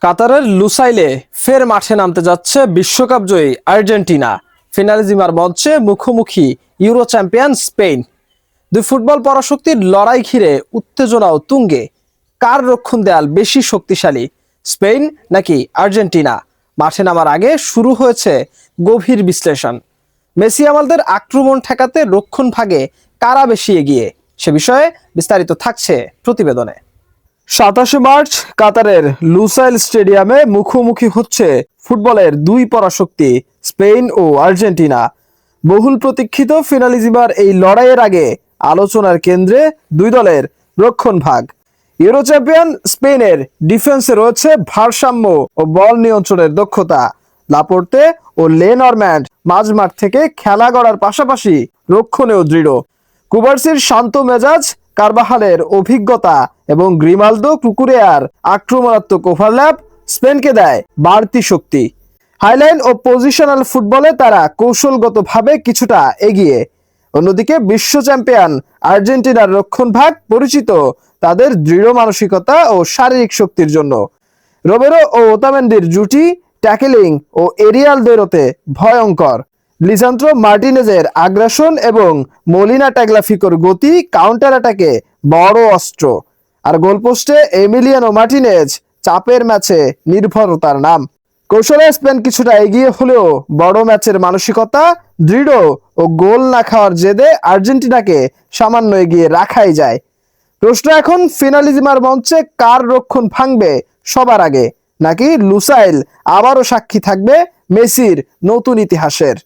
কাতারের লুসাইলে ফের মাঠে নামতে যাচ্ছে বিশ্বকাপ জয়ী আর্জেন্টিনা। ফিনালিজিমার মঞ্চে মুখোমুখি ইউরো চ্যাম্পিয়ন স্পেন। দুই ফুটবল পরাশক্তির লড়াই ঘিরে উত্তেজনাও তুঙ্গে। কার রক্ষণ দেয়াল বেশি শক্তিশালী, স্পেন নাকি আর্জেন্টিনা? মাঠে নামার আগে শুরু হয়েছে গভীর বিশ্লেষণ। মেসি আমাদের আক্রমণ ঠেকাতে রক্ষণ ভাগে কারা বেশি এগিয়ে, সে বিষয়ে বিস্তারিত থাকছে প্রতিবেদনে। 27 মার্চ কাতারের লুসাইল স্টেডিয়ামে মুখোমুখি হচ্ছে ফুটবলের দুই পরাশক্তি স্পেন ও আর্জেন্টিনা। বহুল প্রতীক্ষিত ফিনালিজিমার এই লড়াইয়ের আগে আলোচনার কেন্দ্রে দুই দলের রক্ষণ ভাগ। ইউরো চ্যাম্পিয়ন স্পেনের ডিফেন্সে রয়েছে ভারসাম্য ও বল নিয়ন্ত্রণের দক্ষতা। লাপোর্তে ও লেনরম্যান্ড মাঝমাঠ থেকে খেলা গড়ার পাশাপাশি রক্ষণেও দৃঢ়। কুবার্সির শান্ত মেজাজ, কারবাহালের অভিজ্ঞতা এবং গ্রিমালদো কুকুরেয়ার আক্রমণাত্মক ওভারল্যাপ স্পেনকে দেয় বাড়তি শক্তি। হাইলাইন ও পজিশনাল ফুটবলে তারা কৌশলগতভাবে কিছুটা এগিয়ে। অন্যদিকে বিশ্ব চ্যাম্পিয়ন আর্জেন্টিনার রক্ষণভাগ পরিচিত তাদের দৃঢ় মানসিকতা ও শারীরিক শক্তির জন্য। রোবেরো ও ওতামেন্দির জুটি ট্যাকেলিং ও এরিয়াল দৌড়তে ভয়ঙ্কর। লিসান্দ্রো মার্টিনেজের আগ্রাসন এবং মলিনা ট্যাগলাফিকোর গতি কাউন্টার অ্যাটাকে বড় অস্ত্র। আর গোলপোস্টে এমিলিয়ানো মার্টিনেজ চাপের ম্যাচে নির্ভরতার নাম। কৌশলে স্পেন কিছুটা এগিয়ে হলেও বড় ম্যাচের মানসিকতা, দৃঢ় ও গোল না খাওয়ার জেদে আর্জেন্টিনাকে সামান্য এগিয়ে রাখাই যায়। প্রশ্ন এখন ফিনালিজিমার মঞ্চে কার রক্ষণ ভাঙবে সবার আগে, নাকি লুসাইল আবারও সাক্ষী থাকবে মেসির নতুন ইতিহাসের?